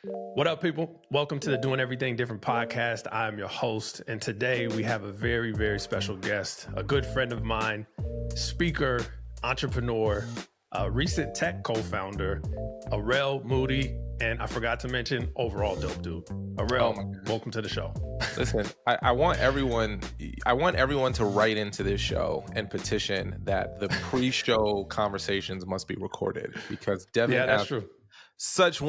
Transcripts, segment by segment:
What up, people? Welcome to the Doing Everything Different podcast. I'm your host, and today we have a very, very special guest, a good friend of mine, speaker, entrepreneur, recent tech co-founder, Arel Moodie, and I forgot to mention, overall dope dude. Arel, welcome to the show. Listen, I want everyone to write into this show and petition that the pre-show conversations must be recorded, because Devin, yeah, that's true.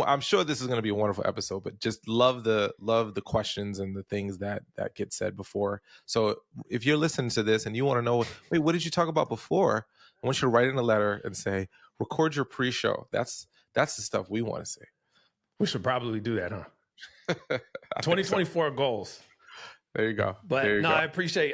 I'm sure this is going to be a wonderful episode, but just love the questions and the things that get said before. So if you're listening to this and you want to know, wait, what did you talk about before? I want you to write in a letter and say, record your pre-show. That's the stuff we want to say. We should probably do that, huh? 2024 goals. There you go. But no, I appreciate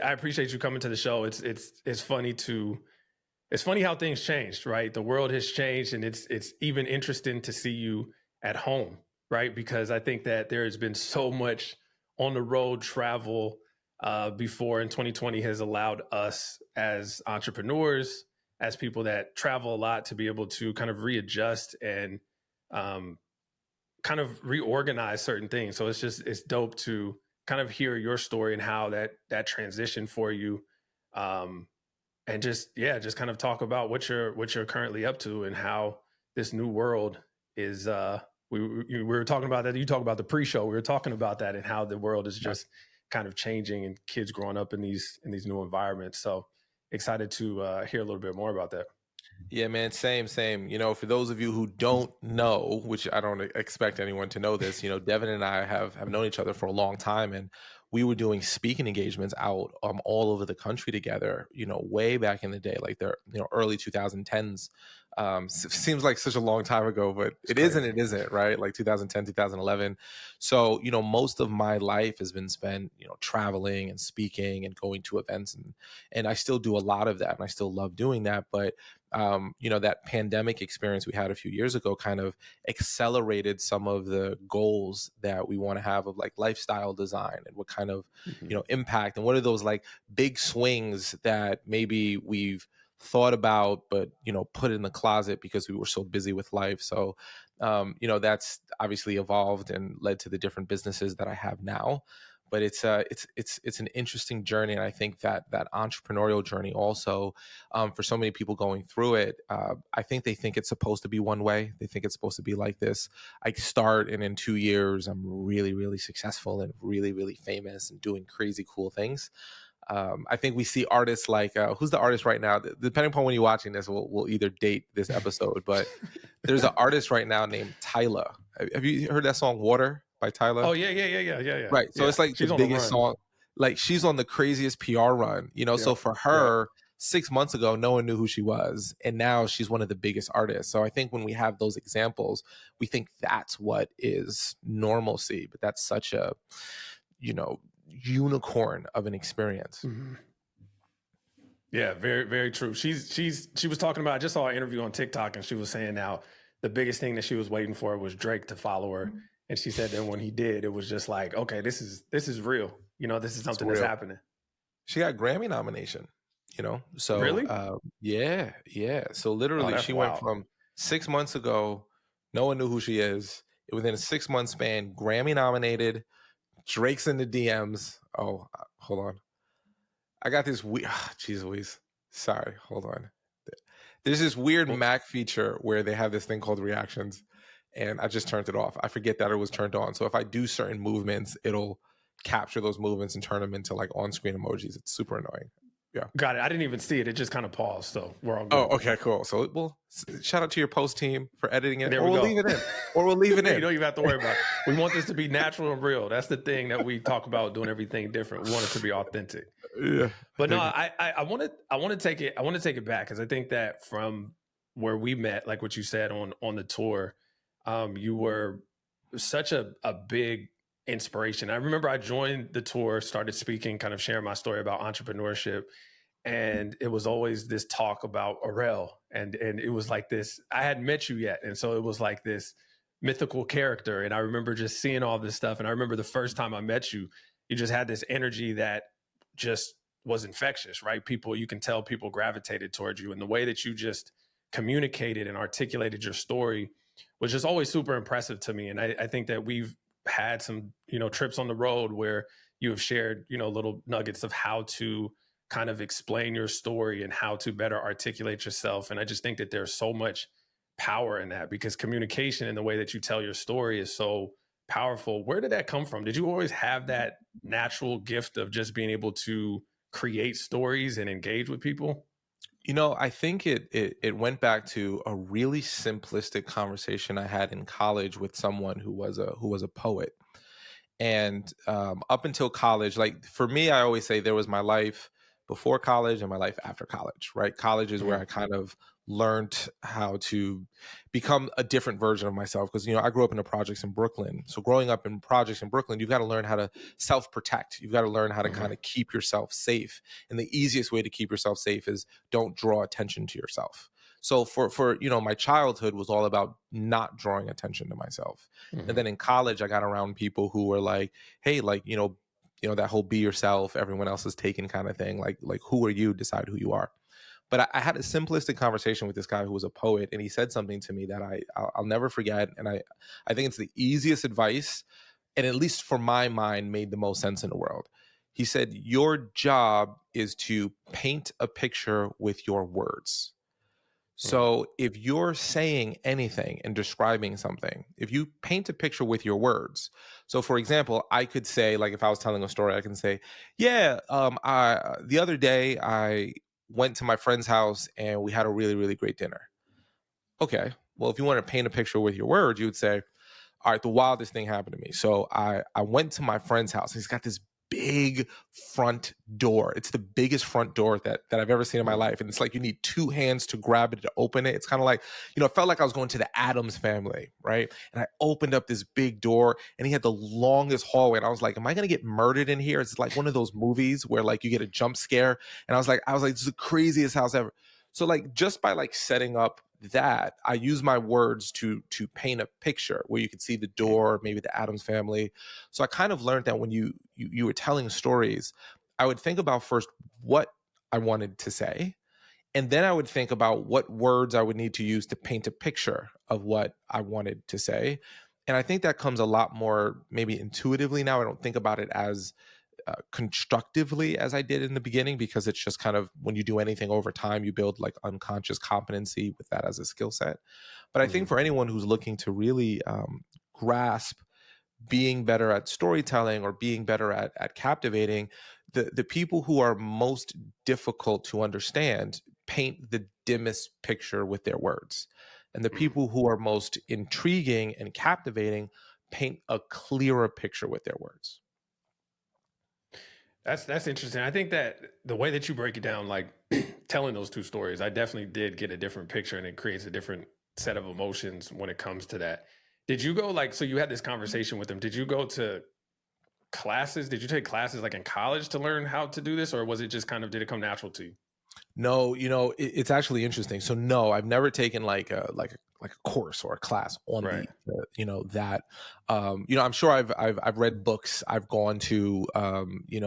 you coming to the show. It's funny how things changed, right? The world has changed, and it's even interesting to see you at home, right? Because I think that there has been so much on the road travel before, and 2020 has allowed us as entrepreneurs, as people that travel a lot, to be able to kind of readjust and kind of reorganize certain things. So it's dope to kind of hear your story and how that transition for you. And just kind of talk about what you're currently up to and how this new world is. We were talking about that. You talk about the pre-show. We were talking about that and how the world is just kind of changing and kids growing up in these new environments. So excited to hear a little bit more about that. Yeah, man, same. You know, for those of you who don't know, which I don't expect anyone to know this, you know, Devin and I have known each other for a long time, and we were doing speaking engagements out all over the country together, you know, way back in the day, like the early 2010s. Seems like such a long time ago, but it isn't, right? Like 2010, 2011. So, you know, most of my life has been spent, you know, traveling and speaking and going to events, and I still do a lot of that, and I still love doing that. But you know, that pandemic experience we had a few years ago kind of accelerated some of the goals that we want to have of like lifestyle design and what kind of, you know, impact, and what are those like big swings that maybe we've thought about, but, you know, put in the closet because we were so busy with life. So, you know, that's obviously evolved and led to the different businesses that I have now. But it's an interesting journey, and I think that entrepreneurial journey also, for so many people going through it, I think they think it's supposed to be one way. They think it's supposed to be like this. I start, and in 2 years, I'm really, really successful and really, really famous and doing crazy cool things. I think we see artists like who's the artist right now? Depending upon when you're watching this, we'll either date this episode. But there's an artist right now named Tyler. Have you heard that song "Water" by Tyler? Oh yeah. Right. So it's like she's the biggest song. Like she's on the craziest PR run, you know. So for her, 6 months ago, no one knew who she was, and now she's one of the biggest artists. So I think when we have those examples, we think that's what is normalcy, but that's such a, you know, unicorn of an experience. Mm-hmm. Yeah, very, very true. She was talking about, I just saw an interview on TikTok, and she was saying now the biggest thing that she was waiting for was Drake to follow her. And she said that when he did, it was just like, okay, this is real. You know, this is something that's happening. She got Grammy nomination, you know? So really? Yeah. So literally she went from 6 months ago, no one knew who she is. Within a 6 month span, Grammy nominated, Drake's in the DMs. Oh, hold on. I got this weird, geez Louise. Sorry, hold on. There's this weird Mac feature where they have this thing called reactions, and I just turned it off. I forget that it was turned on. So if I do certain movements, it'll capture those movements and turn them into like on-screen emojis. It's super annoying. Yeah. Got it. I didn't even see it. It just kind of paused. So we're all good. Oh, okay, cool. So we'll shout out to your post team for editing it. There or we'll leave it in. Or we'll leave it in. You don't even have to worry about it. We want this to be natural and real. That's the thing that we talk about, doing everything different. We want it to be authentic. Yeah. But no, I want to take it back, because I think that from where we met, like what you said on the tour, you were such a big inspiration. I remember I joined the tour, started speaking, kind of sharing my story about entrepreneurship. And it was always this talk about Arel. And it was like this, I hadn't met you yet. And so it was like this mythical character. And I remember just seeing all this stuff. And I remember the first time I met you, you just had this energy that just was infectious, right? You can tell people gravitated towards you. And the way that you just communicated and articulated your story was just always super impressive to me. And I think that we've had some, trips on the road where you have shared, little nuggets of how to kind of explain your story and how to better articulate yourself. And I just think that there's so much power in that, because communication and the way that you tell your story is so powerful. Where did that come from? Did you always have that natural gift of just being able to create stories and engage with people? I think it went back to a really simplistic conversation I had in college with someone who was a poet. And up until college, like for me, I always say there was my life before college and my life after college, right? College is where Mhm. I kind of learned how to become a different version of myself. Because, I grew up in the projects in Brooklyn. So growing up in projects in Brooklyn, you've got to learn how to self protect. You've got to learn how to kind Mhm. of keep yourself safe. And the easiest way to keep yourself safe is don't draw attention to yourself. So for my childhood was all about not drawing attention to myself. And Mhm. then in college, I got around people who were like, hey, like, that whole be yourself, everyone else is taken kind of thing. Like who are you? Decide who you are. But I had a simplistic conversation with this guy who was a poet, and he said something to me that I'll never forget. And I think it's the easiest advice, and at least for my mind, made the most sense in the world. He said, your job is to paint a picture with your words. Mhm. So if you're saying anything and describing something, if you paint a picture with your words, so for example, I could say, like if I was telling a story, I can say, yeah, the other day I went to my friend's house and we had a really, really great dinner. Okay. Well, if you want to paint a picture with your words, you would say, all right, the wildest thing happened to me. So I went to my friend's house. He's got this big front door. It's the biggest front door that I've ever seen in my Mhm. life. And it's like you need two hands to grab it to open it. It's kind of like, it felt like I was going to the Addams family, right? And I opened up this big door and he had the longest hallway. And I was like, am I gonna get murdered in here? It's like one of those movies where like you get a jump scare. And I was like, this is the craziest house ever. So like just by like setting up that, I use my words to paint a picture where you could see the door, maybe the Adams family. So I kind of learned that when you were telling stories, I would think about first what I wanted to say, and then I would think about what words I would need to use to paint a picture of what I wanted to say. And I think that comes a lot more maybe intuitively now. I don't think about it as constructively as I did in the beginning, because it's just kind of when you do anything over time, you build like unconscious competency with that as a skill set. But I think Mhm. for anyone who's looking to really grasp being better at storytelling or being better at captivating, the people who are most difficult to understand paint the dimmest picture with their words. And the Mhm. people who are most intriguing and captivating paint a clearer picture with their words. That's interesting. I think that the way that you break it down, like telling those two stories, I definitely did get a different picture, and it creates a different set of emotions when it comes to that. Did you go like, so you had this conversation with them? Did you go to classes? Did you take classes like in college to learn how to do this, or was it just kind of, did it come natural to you? No, it's actually interesting. So no, I've never taken like a course or a class on Right. that. I'm sure I've read books. I've gone to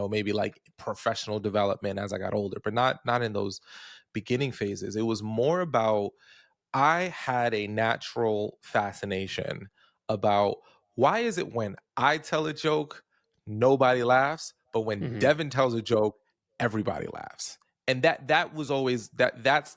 maybe like professional development as I got older, but not in those beginning phases. It was more about I had a natural fascination about why is it when I tell a joke, nobody laughs, but when Hmm. Devin tells a joke, everybody laughs. And that was always that's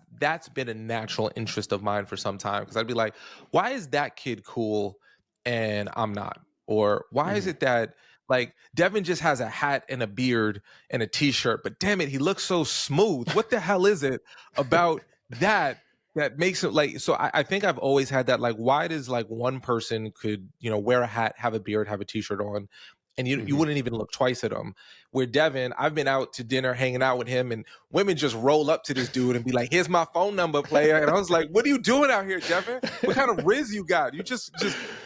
been a natural interest of mine for some time, because I'd be like, why is that kid cool and I'm not? Or why is Hmm. it that like Devin just has a hat and a beard and a t-shirt, but damn it, he looks so smooth. What the hell is it about that makes it like, so I think I've always had that, like, why does like one person could wear a hat, have a beard, have a t-shirt on, and you Hmm. wouldn't even look twice at him. Where Devin, I've been out to dinner hanging out with him, and women just roll up to this dude and be like, here's my phone number, player. And I was like, what are you doing out here, Devin? What kind of riz you got? You just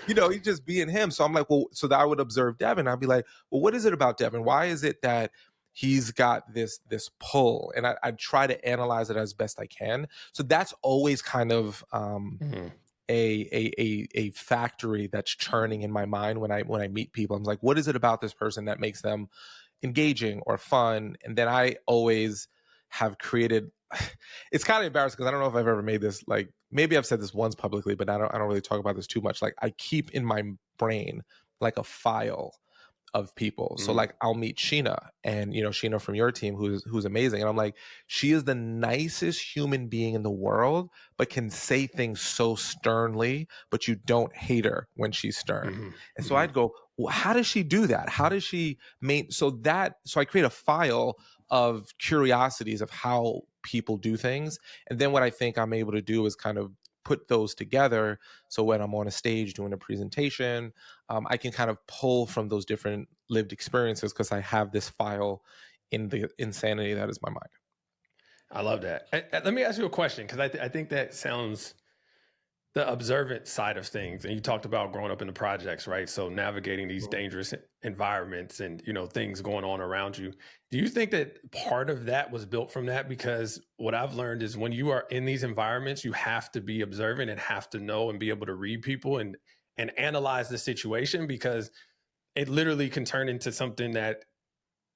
you just being him. So I'm like, well, so that I would observe Devin, I'd be like, well, what is it about Devin? Why is it that he's got this pull? And I try to analyze it as best I can. So that's always kind of Hmm. a factory that's churning in my mind when I meet people. I'm like, what is it about this person that makes them engaging or fun? And then I always have created. It's kind of embarrassing because I don't know if I've ever made this like maybe I've said this once publicly, but I don't really talk about this too much. Like, I keep in my brain like a file of people. So Mm, like I'll meet Sheena, and Sheena from your team, who's amazing. And I'm like, she is the nicest human being in the world, but can say things so sternly, but you don't hate her when she's stern. hmm And so hmm I'd go, well, how does she do that? How does she so I create a file of curiosities of how people do things. And then what I think I'm able to do is kind of put those together. So when I'm on a stage doing a presentation, I can kind of pull from those different lived experiences because I have this file in the insanity that is my mind. I love that. Let me ask you a question, because I think that sounds the observant side of things. And you talked about growing up in the projects, right? So navigating these Mhm. dangerous environments and, things going on around you. Do you think that part of that was built from that? Because what I've learned is when you are in these environments, you have to be observant and have to know and be able to read people and analyze the situation, because it literally can turn into something that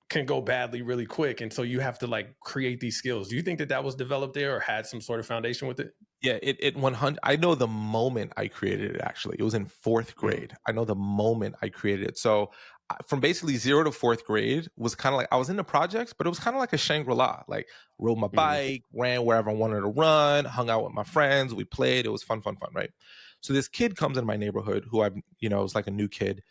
can go badly really quick. And so you have to like create these skills. Do you think that that was developed there or had some sort of foundation with it? Yeah, it 100. I know the moment I created it. Actually, it was in fourth Mm, grade. I know the moment I created it. So from basically zero to fourth grade was kind of like I was in the projects, but it was kind of like a Shangri-La. Like rode my mm, bike, ran wherever I wanted to run, hung out with my friends. We played. It was fun, fun, fun. Right. So this kid comes in my neighborhood who was like a new kid,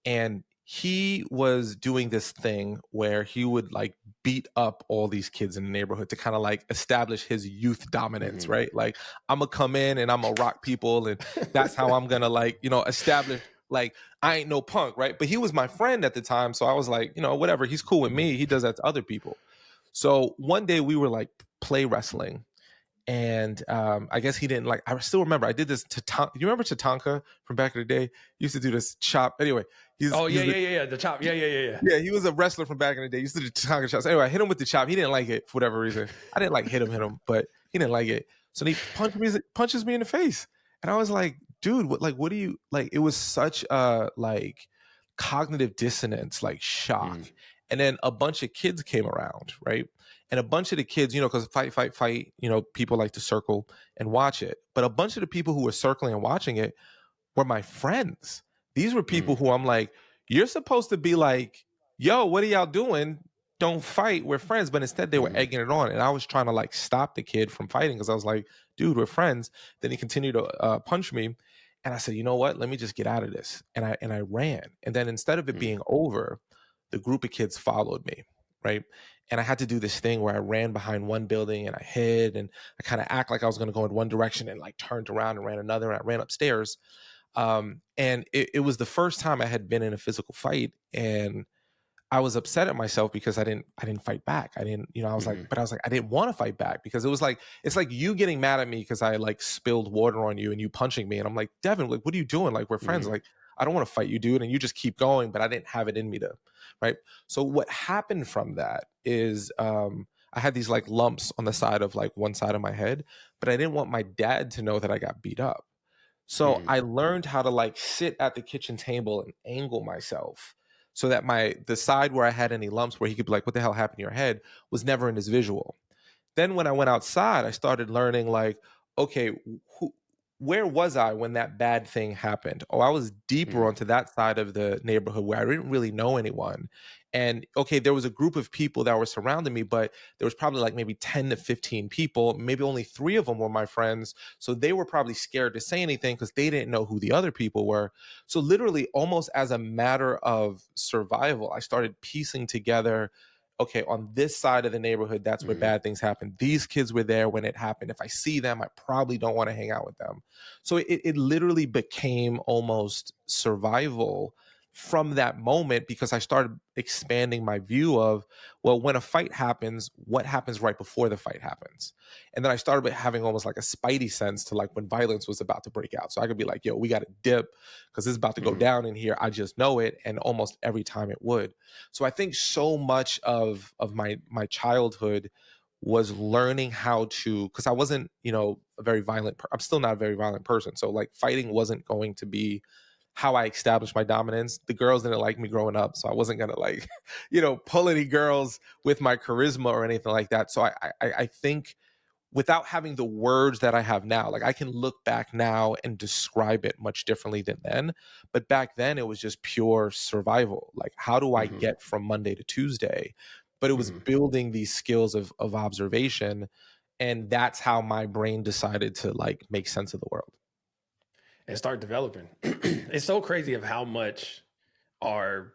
and he was doing this thing where he would like beat up all these kids in the neighborhood to kind of like establish his youth dominance, mhm. right? Like, I'm gonna come in and I'm gonna rock people, and that's how I'm gonna like establish, like, I ain't no punk, right? But he was my friend at the time, so I was like, whatever, he's cool with me, he does that to other people. So one day we were like play wrestling, and I guess he didn't like. I still remember I did this. You remember Tatanka from back in the day? He used to do this chop. Anyway, Oh yeah, he's yeah, the yeah, yeah. The chop. Yeah, yeah, yeah, yeah. yeah, he was a wrestler from back in the day. He used to do Tatanka chops. Anyway, I hit him with the chop. He didn't like it for whatever reason. I didn't like hit him, but he didn't like it. So he punches me in the face, and I was like, dude, what do you like? It was such a like cognitive dissonance, like shock. Mm, And then a bunch of kids came around, right? And a bunch of the kids, because fight, fight, fight, people like to circle and watch it. But a bunch of the people who were circling and watching it were my friends. These were people mm, who I'm like, you're supposed to be like, yo, what are y'all doing? Don't fight. We're friends. But instead, they were mhm, egging it on. And I was trying to like stop the kid from fighting because I was like, dude, we're friends. Then he continued to punch me. And I said, you know what? Let me just get out of this. And I ran. And then instead of it mm, being over, the group of kids followed me. Right. And I had to do this thing where I ran behind one building and I hid and I kind of act like I was going to go in one direction and like turned around and ran another. And I ran upstairs, and it was the first time I had been in a physical fight, and I was upset at myself because I didn't fight back. I didn't, mhm, I was like, I didn't want to fight back because it was like, it's like you getting mad at me because I like spilled water on you and you punching me. And I'm like, Devin, like, what are you doing? Like, we're friends. mhm, Like, I don't want to fight you, dude. And you just keep going, but I didn't have it in me to, right? So what happened from that is, I had these like lumps on the side of like one side of my head, but I didn't want my dad to know that I got beat up. So mhm, I learned how to like sit at the kitchen table and angle myself so that the side where I had any lumps where he could be like, what the hell happened to your head, was never in his visual. Then when I went outside, I started learning like, okay, who, where was I when that bad thing happened? Oh, I was deeper mm, onto that side of the neighborhood where I didn't really know anyone. And okay, there was a group of people that were surrounding me, but there was probably like maybe 10 to 15 people. Maybe only three of them were my friends. So they were probably scared to say anything because they didn't know who the other people were. So literally, almost as a matter of survival, I started piecing together, okay, on this side of the neighborhood, that's where mhm, bad things happen. These kids were there when it happened. If I see them, I probably don't want to hang out with them. So it literally became almost survival from that moment because I started expanding my view of, well, when a fight happens, what happens right before the fight happens? And then I started having almost like a spidey sense to like when violence was about to break out. So I could be like, yo, we got to dip because it's about to go mhm, down in here. I just know it. And almost every time it would. So I think so much of my childhood was learning how to, because I wasn't, a very violent. I'm still not a very violent person. So like fighting wasn't going to be how I established my dominance. The girls didn't like me growing up, so I wasn't gonna like, pull any girls with my charisma or anything like that. So I think without having the words that I have now. Like, I can look back now and describe it much differently than then. But back then it was just pure survival. Like, how do I Hmm. get from Monday to Tuesday? But it was Hmm. building these skills of observation. And that's how my brain decided to like make sense of the world. And start developing. It's so crazy of how much our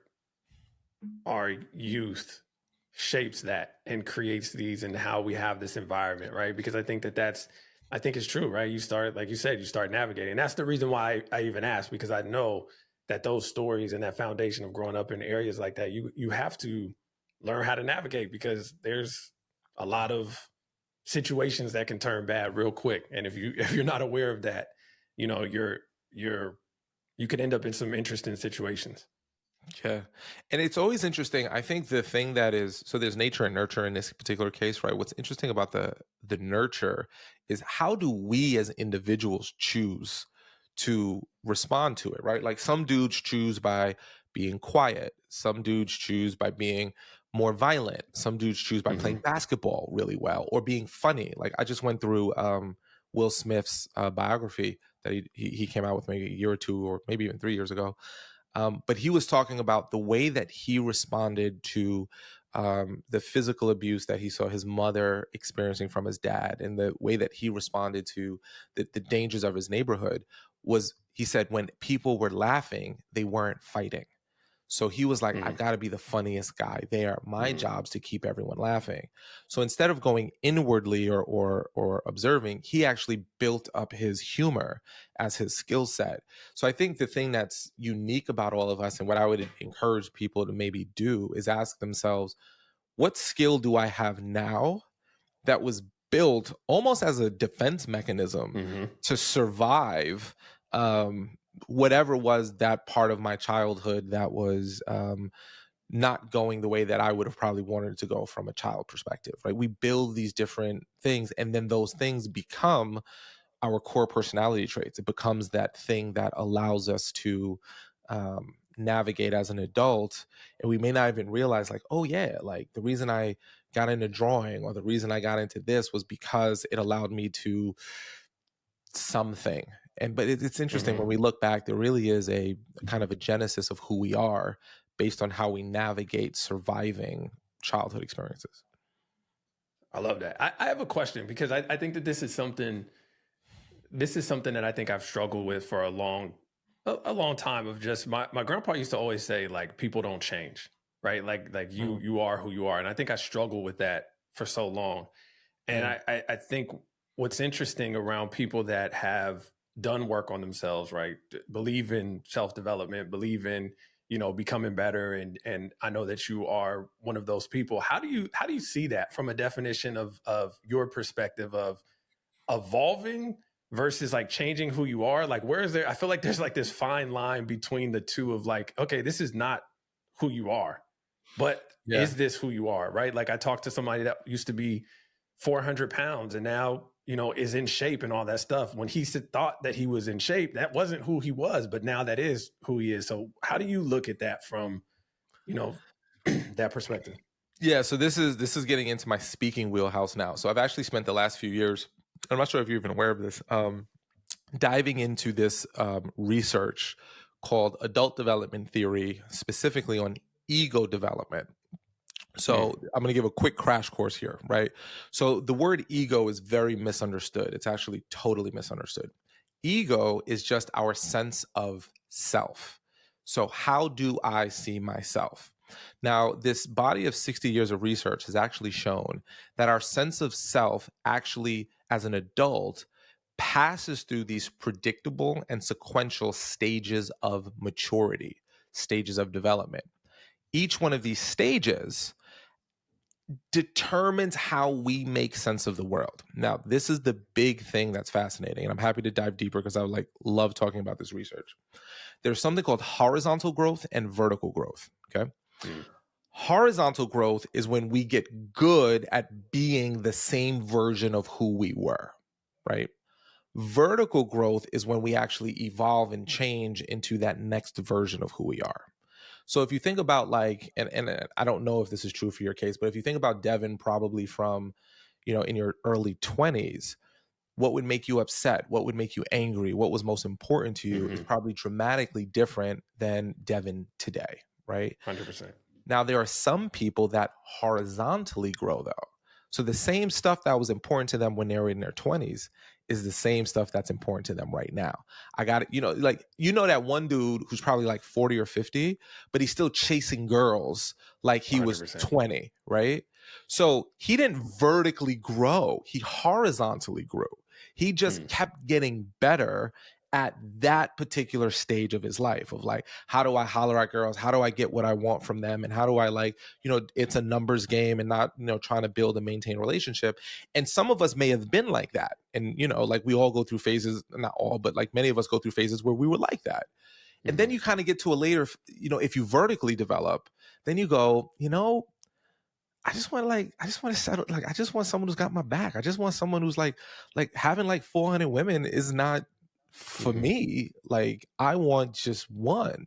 our youth shapes that and creates these and how we have this environment, right? Because I think I think it's true, right? You start, like you said, you start navigating. That's the reason why I even asked, because I know that those stories and that foundation of growing up in areas like that, you have to learn how to navigate, because there's a lot of situations that can turn bad real quick. And if you're not aware of that, you know, you're you could end up in some interesting situations. Yeah. And it's always interesting. I think the thing that is, so there's nature and nurture in this particular case, right? What's interesting about the nurture is, how do we as individuals choose to respond to it, right? Like, some dudes choose by being quiet. Some dudes choose by being more violent. Some dudes choose by Hmm. playing basketball really well or being funny. Like, I just went through Will Smith's biography that he came out with maybe a year or two, or maybe even 3 years ago. But he was talking about the way that he responded to the physical abuse that he saw his mother experiencing from his dad, and the way that he responded to the dangers of his neighborhood was, he said, when people were laughing, they weren't fighting. So he was like, I Hmm. got to be the funniest guy there. My Hmm. job's to keep everyone laughing. So instead of going inwardly or observing, he actually built up his humor as his skill set. So I think the thing that's unique about all of us, and what I would encourage people to maybe do, is ask themselves, what skill do I have now that was built almost as a defense mechanism Hmm. to survive um, whatever was that part of my childhood that was not going the way that I would have probably wanted it to go from a child perspective, right? We build these different things, and then those things become our core personality traits. It becomes that thing that allows us to navigate as an adult. And we may not even realize, like, oh, yeah, like the reason I got into drawing, or the reason I got into this, was because it allowed me to something. And but it's interesting Hmm. when we look back, there really is a kind of a genesis of who we are based on how we navigate surviving childhood experiences. I love that. I have a question, because I think that this is something that I think I've struggled with for a long time. Of just, my grandpa used to always say, like, people don't change, right? Like Mm, you are who you are. And I think I struggled with that for so long. And mm, I think what's interesting around people that have done work on themselves, right? Believe in self-development, believe in, becoming better. And I know that you are one of those people. How do you see that from a definition of your perspective of evolving versus like changing who you are? Like, where is there? I feel like there's like this fine line between the two of like, okay, this is not who you are, but yeah. is this who you are? Right. Like, I talked to somebody that used to be 400 pounds and now, is in shape and all that stuff. When he thought that he was in shape, that wasn't who he was, but now that is who he is. So how do you look at that from, you know, that perspective? Yeah, so this is getting into my speaking wheelhouse now. So I've actually spent the last few years, I'm not sure if you're even aware of this, diving into this research called adult development theory, specifically on ego development. Mm, So I'm going to give a quick crash course here, right? So the word ego is very misunderstood. It's actually totally misunderstood. Ego is just our sense of self. So how do I see myself? Now, this body of 60 years of research has actually shown that our sense of self actually, as an adult, passes through these predictable and sequential stages of maturity, stages of development. Each one of these stages determines how we make sense of the world. Now, this is the big thing that's fascinating, and I'm happy to dive deeper because I would like love talking about this research. There's something called horizontal growth and vertical growth. Okay. mm, Horizontal growth is when we get good at being the same version of who we were, right? Vertical growth is when we actually evolve and change into that next version of who we are. So if you think about like, and I don't know if this is true for your case, but if you think about Devin, probably from in your early 20s, what would make you upset, what would make you angry, what was most important to you is Mm-hmm. probably dramatically different than Devin today, right? 100%. Now, there are some people that horizontally grow, though. So the same stuff that was important to them when they were in their 20s is the same stuff that's important to them right now. I got it. Like, that one dude who's probably like 40 or 50, but he's still chasing girls like he was 100%. 20, right? So he didn't vertically grow, he horizontally grew. He just Mm. kept getting better at that particular stage of his life of like, how do I holler at girls? How do I get what I want from them? And how do I it's a numbers game and not, trying to build and maintain relationship. And some of us may have been like that. And, like we all go through phases, not all, but like many of us go through phases where we were like that. And Mm-hmm. then you kind of get to a later, if you vertically develop, then you go, I just want to settle. Like, I just want someone who's got my back. I just want someone who's like having like 400 women is not for Mm-hmm. me. Like, I want just one.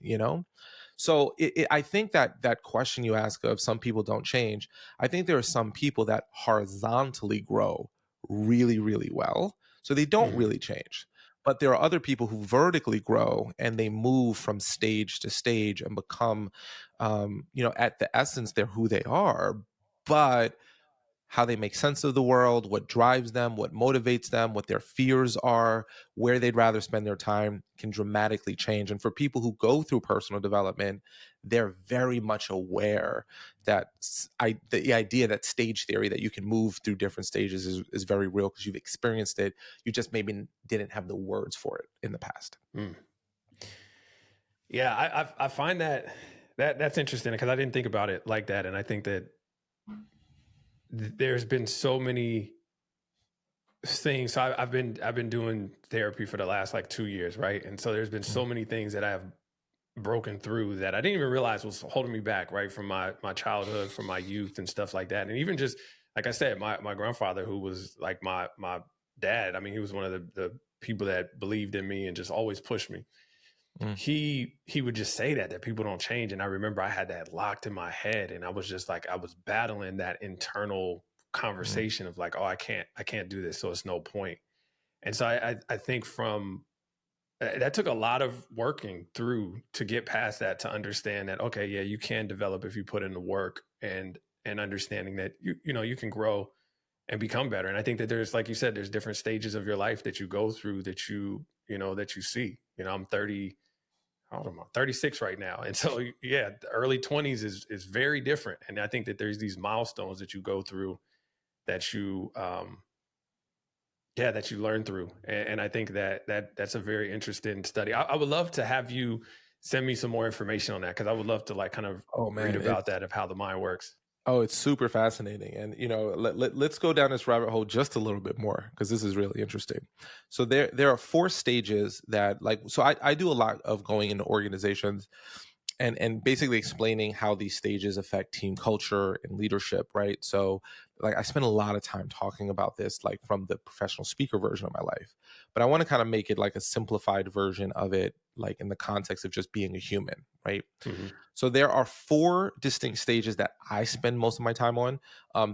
So I think that question you ask of some people don't change. I think there are some people that horizontally grow really, really well. So they don't Mm-hmm. really change. But there are other people who vertically grow and they move from stage to stage and become, at the essence, they're who they are, but how they make sense of the world, what drives them, what motivates them, what their fears are, where they'd rather spend their time can dramatically change. And for people who go through personal development, they're very much aware that the idea that stage theory, that you can move through different stages is very real because you've experienced it. You just maybe didn't have the words for it in the past. Mm. Yeah, I find that's interesting because I didn't think about it like that, and I think that there's been so many things. So I've been doing therapy for the last like 2 years, right? And so there's been Mm, so many things that I have broken through that I didn't even realize was holding me back, right? From my childhood, from my youth and stuff like that. And even just like I said, my grandfather, who was like my dad, I mean, he was one of the people that believed in me and just always pushed me. mm, He would just say that people don't change. And I remember I had that locked in my head. And I was just like, I was battling that internal mm, conversation of like, oh, I can't do this. So it's no point. And so I think from that took a lot of working through to get past that, to understand that, okay, yeah, you can develop if you put in the work, and understanding that you can grow and become better. And I think that there's, like you said, there's different stages of your life that you go through that that you see. I'm 30, how old am I? 36 right now. And so yeah, the early 20s is very different. And I think that there's these milestones that you go through that you that you learn through. And I think that's a very interesting study. I would love to have you send me some more information on that, because I would love to like kind of Oh read man, about that, of how the mind works. it's super fascinating. And, let's go down this rabbit hole just a little bit more because this is really interesting. So there are four stages that so I do a lot of going into organizations and basically explaining how these stages affect team culture and leadership, right? So like I spend a lot of time talking about this like from the professional speaker version of my life, but I want to kind of make it like a simplified version of it, like in the context of just being a human, right? Hmm. So there are four distinct stages that I spend most of my time on.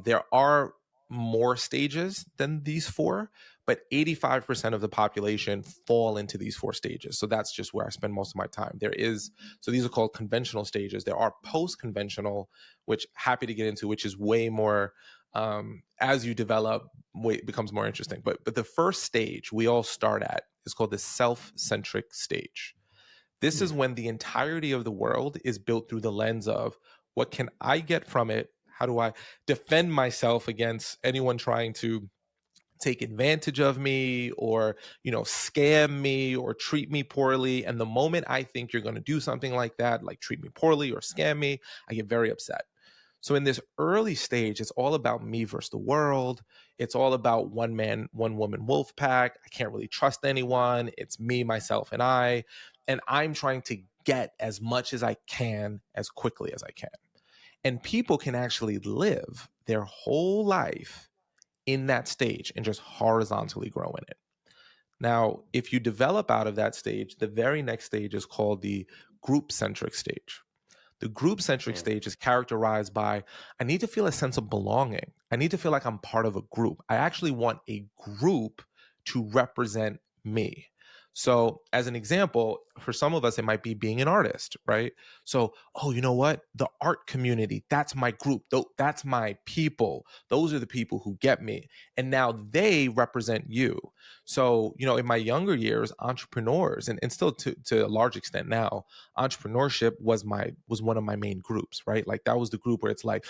There are more stages than these four, but 85% of the population fall into these four stages. So that's just where I spend most of my time. So these are called conventional stages. There are post-conventional, which happy to get into, which is way more, as you develop, it becomes more interesting. But the first stage we all start at is called the self-centric stage. This is when the entirety of the world is built through the lens of what can I get from it? How do I defend myself against anyone trying to take advantage of me or, scam me or treat me poorly? And the moment I think you're going to do something like that, like treat me poorly or scam me, I get very upset. So in this early stage, it's all about me versus the world. It's all about one man, one woman wolf pack. I can't really trust anyone. It's me, myself, and I. And I'm trying to get as much as I can as quickly as I can. And people can actually live their whole life in that stage and just horizontally grow in it. Now, if you develop out of that stage, the very next stage is called the group centric stage. The group-centric Mm, stage is characterized by, I need to feel a sense of belonging. I need to feel like I'm part of a group. I actually want a group to represent me. So, as an example, for some of us, it might be being an artist, right? So, oh, you know what? The art community, that's my group. That's my people. Those are the people who get me. And now they represent you. So, in my younger years, entrepreneurs, and still to a large extent now, entrepreneurship was one of my main groups, right? Like that was the group where it's like,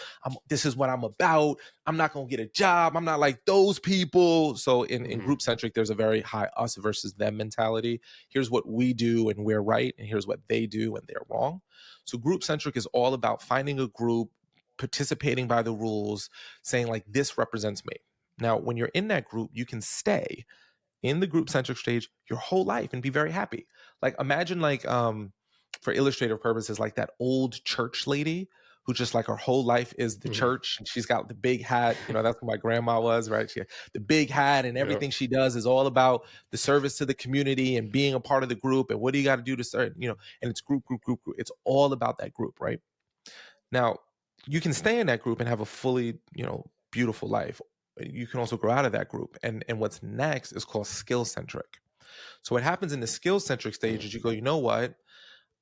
this is what I'm about. I'm not gonna get a job. I'm not like those people. So in mhm, group centric, there's a very high us versus them mentality. Here's what we do and we're right, and here's what they do and they're wrong. So group centric is all about finding a group, participating by the rules, saying like this represents me. Now, when you're in that group, you can stay in the group centric stage your whole life and be very happy. Like imagine like for illustrative purposes, like that old church lady who just like her whole life is the mhm. church, and she's got the big hat. That's what my grandma was, right? She had the big hat, and Yep. everything she does is all about the service to the community and being a part of the group, and what do you got to do to serve, and it's group. It's all about that group, right? Now, you can stay in that group and have a fully, beautiful life. You can also grow out of that group. And what's next is called skill centric. So what happens in the skill centric stage Mm, is you go, you know what?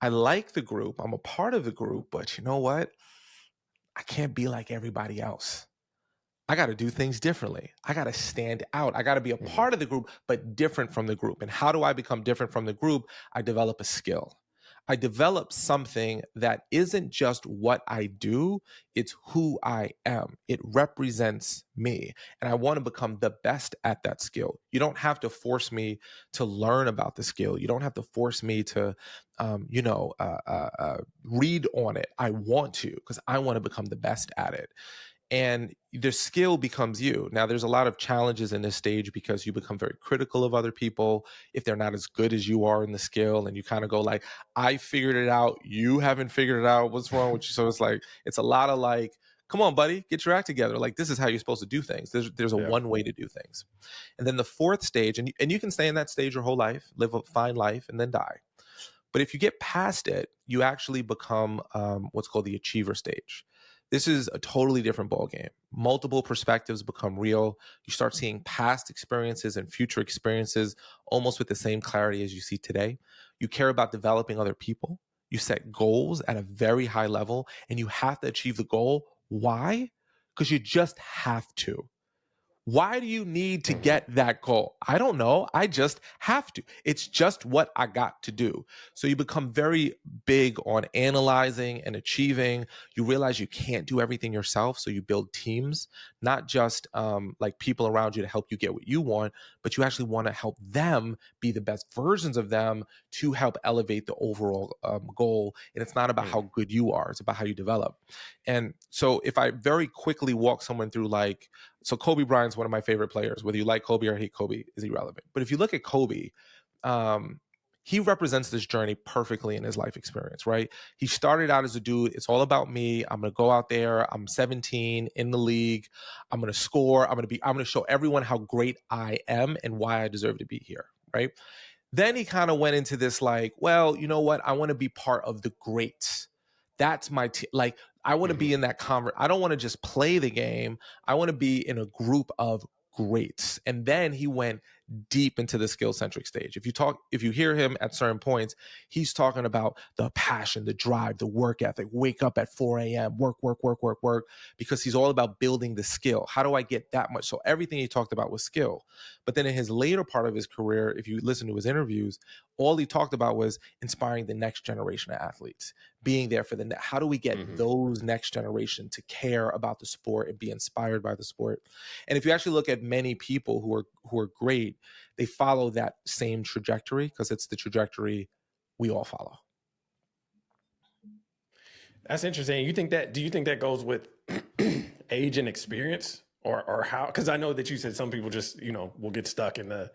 I like the group. I'm a part of the group, but you know what? I can't be like everybody else. I got to do things differently. I got to stand out. I got to be a mhm, part of the group, but different from the group. And how do I become different from the group? I develop a skill. I develop something that isn't just what I do, it's who I am. It represents me. And I want to become the best at that skill. You don't have to force me to learn about the skill. You don't have to force me to, read on it. I want to because I want to become the best at it, and the skill becomes you. Now, there's a lot of challenges in this stage because you become very critical of other people if they're not as good as you are in the skill, and you kind of go like, I figured it out, you haven't figured it out, what's wrong with you? So it's like, it's a lot of like, come on buddy, get your act together, like this is how you're supposed to do things. There's a yeah. one way to do things. And then the fourth stage, and you can stay in that stage your whole life, live a fine life, and then die. But if you get past it, you actually become what's called the achiever stage. This is a totally different ballgame. Multiple perspectives become real. You start seeing past experiences and future experiences almost with the same clarity as you see today. You care about developing other people. You set goals at a very high level, and you have to achieve the goal. Why? Because you just have to. Why do you need to Mhm, get that goal? I don't know. I just have to. It's just what I got to do. So you become very big on analyzing and achieving. You realize you can't do everything yourself. So you build teams, not just like people around you to help you get what you want, but you actually want to help them be the best versions of them to help elevate the overall goal. And it's not about mm, how good you are, it's about how you develop. And so if I very quickly walk someone through like, so Kobe Bryant's one of my favorite players. Whether you like Kobe or hate Kobe is irrelevant. But if you look at Kobe, um, he represents this journey perfectly in his life experience, right? He started out as a dude, it's all about me. I'm gonna go out there. I'm 17 in the league. I'm gonna score. I'm gonna show everyone how great I am and why I deserve to be here, right? Then he kind of went into this like, well, you know what? I want to be part of the greats. That's my like I want to be mhm, in that I don't want to just play the game. I want to be in a group of greats. And then he went deep into the skill centric stage. If you hear him at certain points, he's talking about the passion, the drive, the work ethic, wake up at 4 a.m., work, because he's all about building the skill. How do I get that much? So everything he talked about was skill. But then in his later part of his career, if you listen to his interviews, all he talked about was inspiring the next generation of athletes, being there for how do we get mhm. those next generation to care about the sport and be inspired by the sport. And if you actually look at many people who are great, they follow that same trajectory because it's the trajectory we all follow. That's interesting. Do you think that goes with age and experience, or how? Because I know that you said some people just, will get stuck in the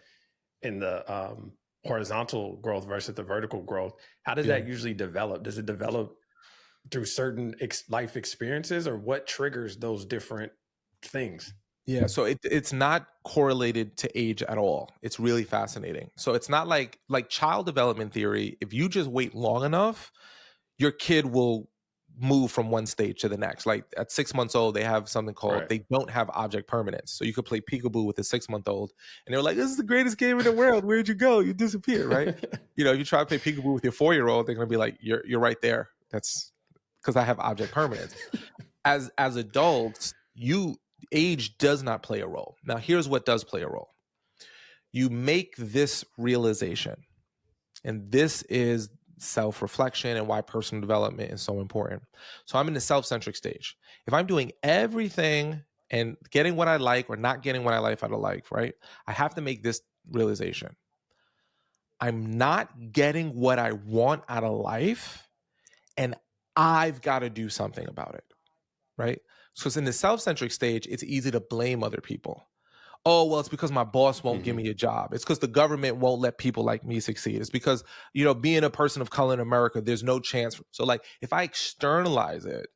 horizontal growth versus the vertical growth. How does Yeah. that usually develop? Does it develop through certain life experiences, or what triggers those different things? Yeah, so it's not correlated to age at all. It's really fascinating. So it's not like child development theory. If you just wait long enough, your kid will move from one stage to the next. Like at 6 months old, they have something called, Right. they don't have object permanence. So you could play peekaboo with a 6-month-old and they're like, this is the greatest game in the world. Where'd you go? You disappeared, right? You know, if you try to play peekaboo with your 4-year-old, they're going to be like, you're right there. That's because I have object permanence. As adults, age does not play a role. Now, here's what does play a role. You make this realization, and this is self-reflection and why personal development is so important. So I'm in the self-centric stage. If I'm doing everything and getting what I like or not getting what I like out of life, right? I have to make this realization. I'm not getting what I want out of life, and I've got to do something about it, right? Because in the self-centric stage, it's easy to blame other people. Oh, well, it's because my boss won't give Mhm. me a job. It's because the government won't let people like me succeed. It's because, you know, being a person of color in America, there's no chance. So like, if I externalize it,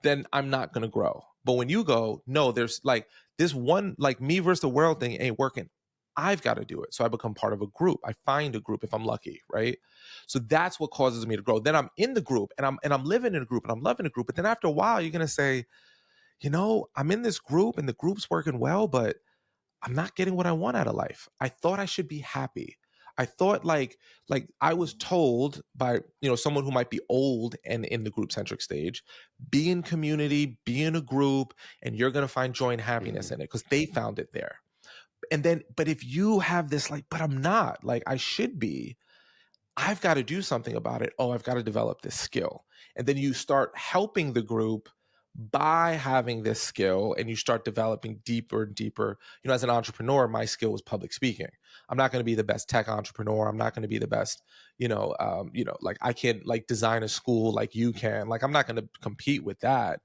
then I'm not going to grow. But when you go, no, there's like this one, like me versus the world thing ain't working. I've got to do it. So I become part of a group. I find a group if I'm lucky, right? So that's what causes me to grow. Then I'm in the group and I'm living in a group and I'm loving a group. But then after a while, you're going to say, you know, I'm in this group and the group's working well, but I'm not getting what I want out of life. I thought I should be happy. I thought like I was told by, you know, someone who might be old and in the group centric stage, be in community, be in a group, and you're going to find joy and happiness Mhm. in it because they found it there. And then, but if you have this like, but I'm not, like I should be, I've got to do something about it. Oh, I've got to develop this skill. And then you start helping the group by having this skill and you start developing deeper and deeper. You know, as an entrepreneur, my skill was public speaking. I'm not going to be the best tech entrepreneur. I'm not going to be the best, like I can't like design a school like you can. Like I'm not going to compete with that,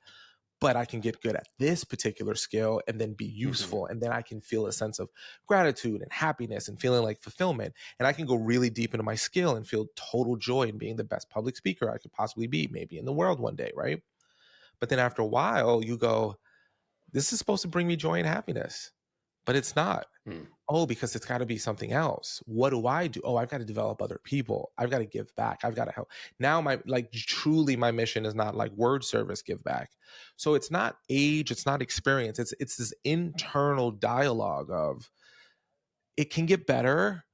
but I can get good at this particular skill and then be Mhm. useful. And then I can feel a sense of gratitude and happiness and feeling like fulfillment. And I can go really deep into my skill and feel total joy in being the best public speaker I could possibly be, maybe in the world one day, right? But then after a while, you go, this is supposed to bring me joy and happiness, but it's not. Mm. Oh, because it's got to be something else. What do I do? Oh, I've got to develop other people. I've got to give back. I've got to help. Now my like truly my mission is not like word service give back. So it's not age, it's not experience. It's this internal dialogue of it can get better.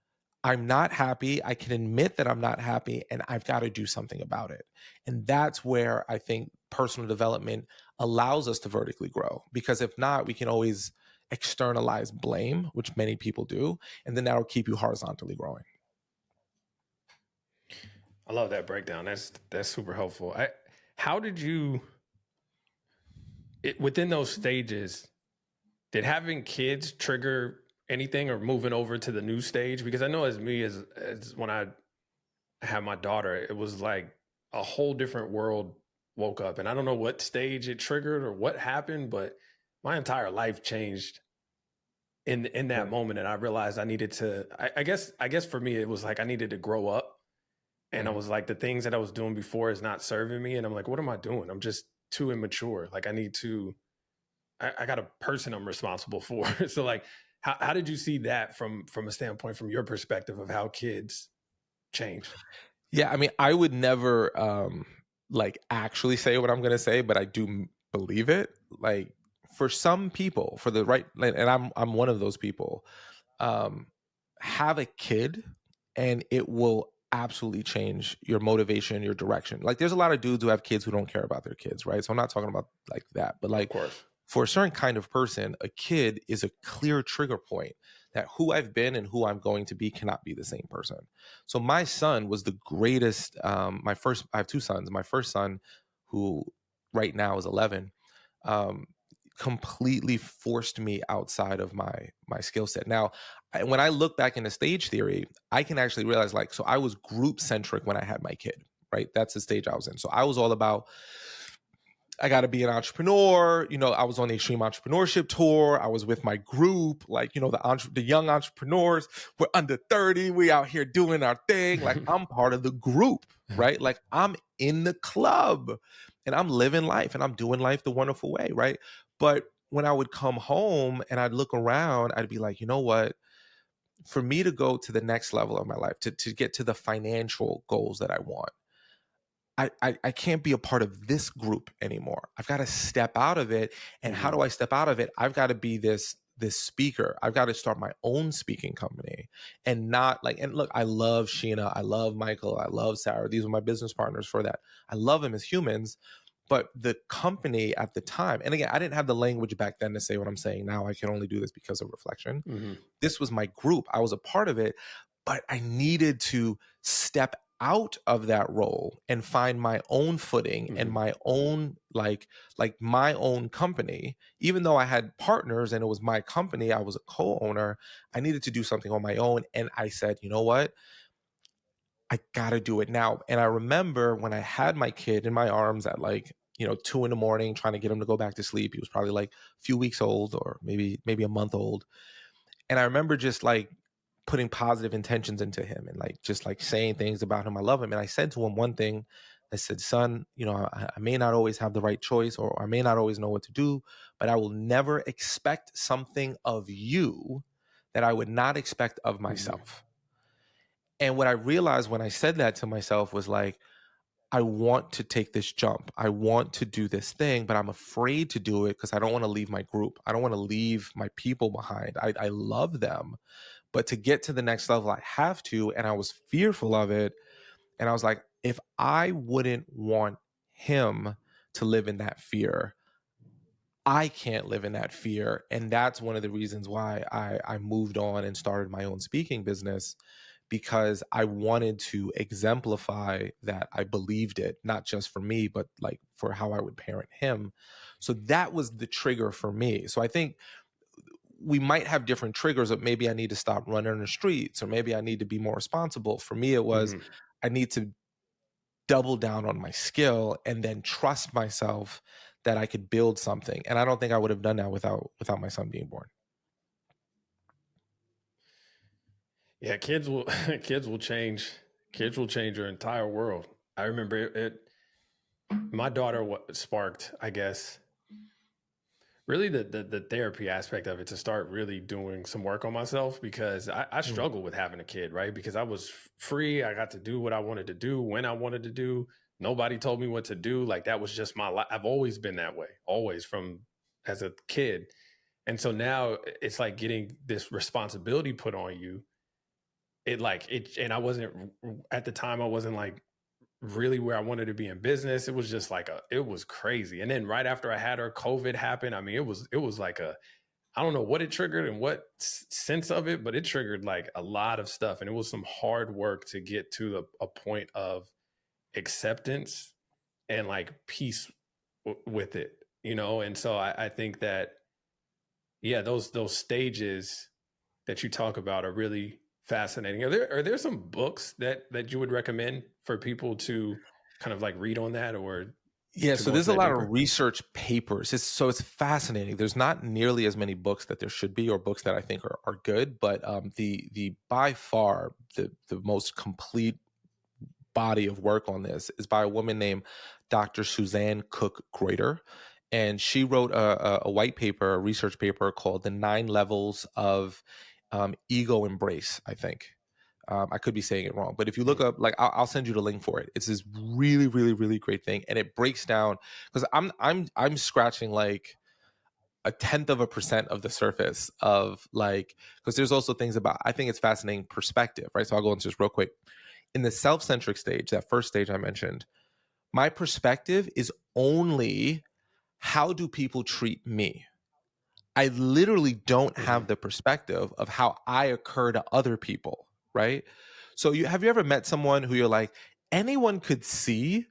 I'm not happy. I can admit that I'm not happy and I've got to do something about it. And that's where I think personal development allows us to vertically grow. Because if not, we can always externalize blame, which many people do. And then that'll keep you horizontally growing. I love that breakdown. That's super helpful. How did you within those stages? Did having kids trigger anything or moving over to the new stage? Because I know as me as when I had my daughter, it was like a whole different world woke up, and I don't know what stage it triggered or what happened, but my entire life changed in that Yeah. moment, and I realized I needed to. I guess for me, it was like I needed to grow up. And I Mhm. was like, the things that I was doing before is not serving me. And I'm like, what am I doing? I'm just too immature. Like I need to, I got a person I'm responsible for. So like, how did you see that from a standpoint, from your perspective of how kids change? Yeah, I mean, I would never like actually say what I'm going to say, but I do believe it. Like for some people, for the right and I'm one of those people. Um have a kid and it will absolutely change your motivation, your direction. Like there's a lot of dudes who have kids who don't care about their kids, right? So I'm not talking about like that, but Of like course. for a certain kind of person, a kid is a clear trigger point that who I've been and who I'm going to be cannot be the same person. So my son was the greatest. I have two sons. My first son, who right now is 11, um, completely forced me outside of my skill set. Now, when I look back into stage theory, I can actually realize like, so I was group centric when I had my kid, right? That's the stage I was in. So I was all about I got to be an entrepreneur. You know, I was on the extreme entrepreneurship tour. I was with my group, like, you know, the young entrepreneurs. We're under 30. We out here doing our thing. Like I'm part of the group, right? Like I'm in the club and I'm living life and I'm doing life the wonderful way, right? But when I would come home and I'd look around, I'd be like, you know what? For me to go to the next level of my life, to get to the financial goals that I want, I can't be a part of this group anymore. I've got to step out of it. And how Hmm. do I step out of it? I've got to be this speaker. I've got to start my own speaking company, and not like, and look, I love Sheena, I love Michael, I love Sarah. These are my business partners for that. I love them as humans. But the company at the time, and again, I didn't have the language back then to say what I'm saying now. I can only do this because of reflection. Hmm. This was my group. I was a part of it, but I needed to step out of that role and find my own footing and Hmm. my own like my own company. Even though I had partners and it was my company, I was a co-owner, I needed to do something on my own, and I said, "You know what? I got to do it now." And I remember when I had my kid in my arms at like, 2 in the morning, trying to get him to go back to sleep. He was probably like a few weeks old, or maybe a month old. And I remember just like putting positive intentions into him and like just like saying things about him. I love him. And I said to him one thing. I said, "Son, I may not always have the right choice, or I may not always know what to do, but I will never expect something of you that I would not expect of Hmm. myself." And what I realized when I said that to myself was like, I want to take this jump. I want to do this thing, but I'm afraid to do it because I don't want to leave my group. I don't want to leave my people behind. I love them, but to get to the next level, I have to. And I was fearful of it. And I was like, if I wouldn't want him to live in that fear, I can't live in that fear. And that's one of the reasons why I moved on and started my own speaking business, because I wanted to exemplify that I believed it, not just for me, but like for how I would parent him. So that was the trigger for me. So I think we might have different triggers of maybe I need to stop running in the streets, or maybe I need to be more responsible. For me, it was Hmm. I need to double down on my skill and then trust myself that I could build something. And I don't think I would have done that without my son being born. Yeah, kids will kids will change your entire world. I remember my daughter sparked, I guess, really the therapy aspect of it, to start really doing some work on myself, because I Mm. struggled with having a kid, right? Because I was free. I got to do what I wanted to do when I wanted to do. Nobody told me what to do. Like, that was just my life. I've always been that way, always, from as a kid. And so now it's like getting this responsibility put on you. And I wasn't, at the time, I wasn't like really where I wanted to be in business. It was just like it was crazy. And then right after I had her, COVID happened. I mean, it was like I don't know what it triggered and what sense of it, but it triggered like a lot of stuff. And it was some hard work to get to a point of acceptance and like peace with it, And so I think that, yeah, those stages that you talk about are really fascinating. Are there some books that you would recommend for people to kind of like read on that, or Yeah, to so go there's into a that lot deeper? of research papers. It's fascinating. There's not nearly as many books that there should be, or books that I think are good, but the by far the most complete body of work on this is by a woman named Dr. Suzanne Cook Greuter. And she wrote a white paper, a research paper called The 9 Levels of Ego Embrace, I think. I could be saying it wrong, but if you look Mm. up, like I'll send you the link for it. It's this really, really, really great thing, and it breaks down, because I'm scratching like a tenth of a percent of the surface of like, because there's also things about, I think it's fascinating perspective, right? So I'll go into this real quick. In the self-centric stage, that first stage I mentioned, my perspective is only how do people treat me. I literally don't Hmm. have the perspective of how I occur to other people, right? So have you ever met someone who you're like, anyone could see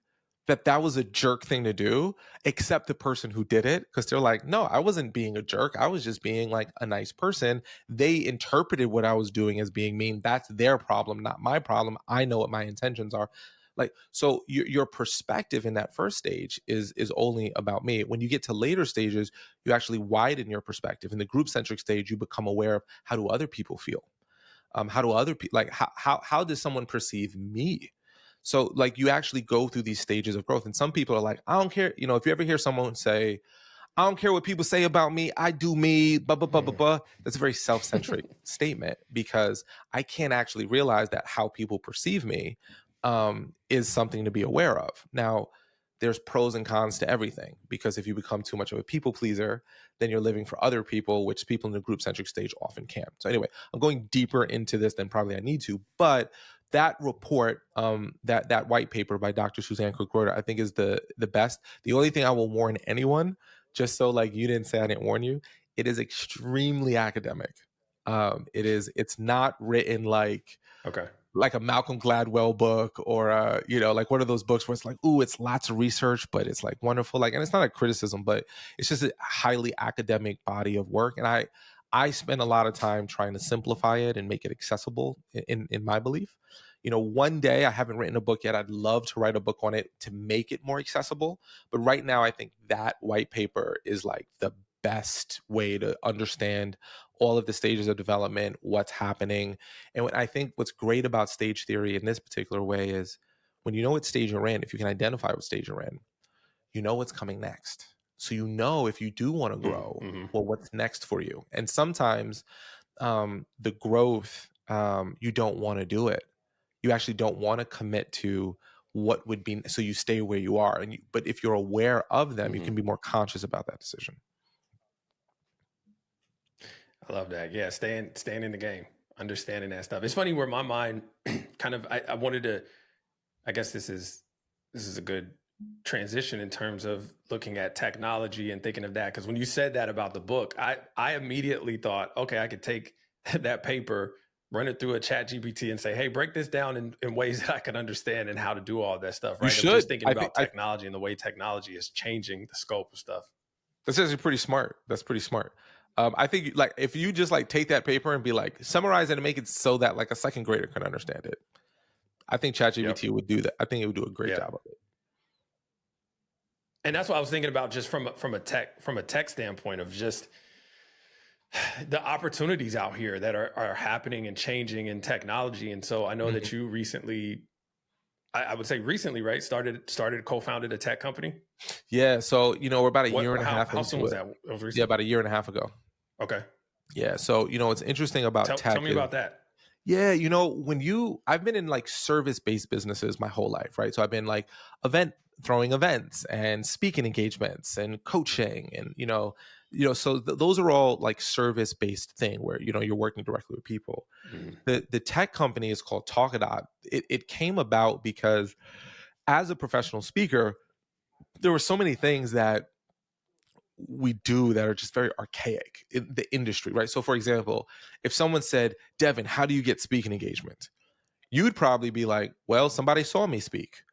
that that was a jerk thing to do, except the person who did it? Because they're like, no, I wasn't being a jerk. I was just being like a nice person. They interpreted what I was doing as being mean. That's their problem, not my problem. I know what my intentions are. Like, so your perspective in that first stage is only about me. When you get to later stages, you actually widen your perspective. In the group centric stage, you become aware of how do other people feel. How do other people, like, how does someone perceive me? So like you actually go through these stages of growth. And some people are like, I don't care. If you ever hear someone say, I don't care what people say about me, I do me, blah, blah, blah, blah, Mm. blah. That's a very self-centric statement, because I can't actually realize that how people perceive me is something to be aware of. Now, there's pros and cons to everything, because if you become too much of a people pleaser, then you're living for other people, which people in the group centric stage often can. So anyway, I'm going deeper into this than probably I need to, but that report, that white paper by Dr. Suzanne Cook-Reuter, I think is the best. The only thing I will warn anyone, just so like you didn't say I didn't warn you, it is extremely academic. It's not written Okay. like a Malcolm Gladwell book, or like one of those books where it's like, ooh, it's lots of research, but it's like wonderful. Like, and it's not a criticism, but it's just a highly academic body of work. And I spend a lot of time trying to simplify it and make it accessible in my belief. One day, I haven't written a book yet. I'd love to write a book on it to make it more accessible. But right now, I think that white paper is like the best way to understand all of the stages of development, what's happening. And I think what's great about stage theory in this particular way is when you know what stage you're in, if you can identify what stage you're in, you know what's coming next. So if you do want to grow, Mm-hmm. well, what's next for you? And sometimes the growth, you don't want to do it. You actually don't want to commit to what would be, so you stay where you are. But if you're aware of them, you Mm-hmm. can be more conscious about that decision. I love that. Yeah, staying in the game, understanding that stuff. It's funny where my mind kind of I wanted to. I guess this is a good transition in terms of looking at technology and thinking of that, because when you said that about the book, I immediately thought, okay, I could take that paper, run it through a chat GPT and say, hey, break this down in ways that I can understand and how to do all that stuff, You right? I'm should. just thinking I think about technology and the way technology is changing the scope of stuff. that's actually pretty smart. That's pretty smart. I think like if you just like take that paper and be like summarize it and make it so that like a second grader can understand it, I think Yep. ChatGPT would do that. I think it would do a great Yeah. job of it. And that's what I was thinking about, just from a tech standpoint, of just the opportunities out here that are happening and changing in technology. And so I know Mhm. that you recently, I would say recently, right? Co-founded a tech company. Yeah. So we're about a year and a half How soon into was it. that? It was Yeah, recent. about a year and a half ago. Okay. Yeah. So what's interesting about Tell tech me is, about that. yeah, I've been in like service-based businesses my whole life, right? So I've been like throwing events and speaking engagements and coaching, and so those are all like service-based thing where you're working directly with people. Mm-hmm. The tech company is called Talkadot. It came about because as a professional speaker, there were so many things that we do that are just very archaic in the industry, right? So for example, if someone said, Devin, how do you get speaking engagement? You'd probably be like, well, somebody saw me speak,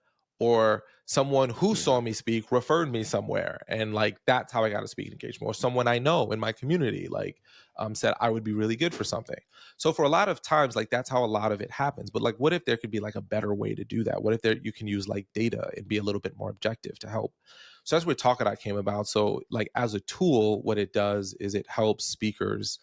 or someone who Mm-hmm. saw me speak referred me somewhere, and like that's how I got a speaking engagement. Or someone I know in my community like said I would be really good for something. So for a lot of times, like that's how a lot of it happens. But like, what if there could be like a better way to do that? What if you can use like data and be a little bit more objective to help? So that's where Talkadot came about. So like as a tool, what it does is it helps speakers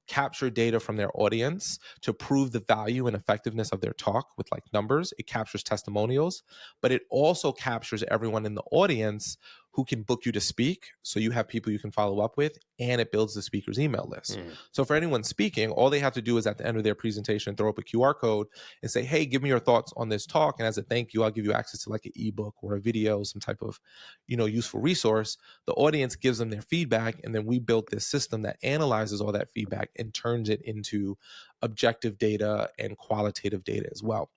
capture data from their audience to prove the value and effectiveness of their talk with like numbers. It captures testimonials, but it also captures everyone in the audience who can book you to speak. So you have people you can follow up with, and it builds the speaker's email list. Mm-hmm. So for anyone speaking, all they have to do is at the end of their presentation, throw up a QR code and say, hey, give me your thoughts on this talk. And as a thank you, I'll give you access to like an ebook or a video, some type of, useful resource. The audience gives them their feedback, and then we built this system that analyzes all that feedback and turns it into objective data and qualitative data as well.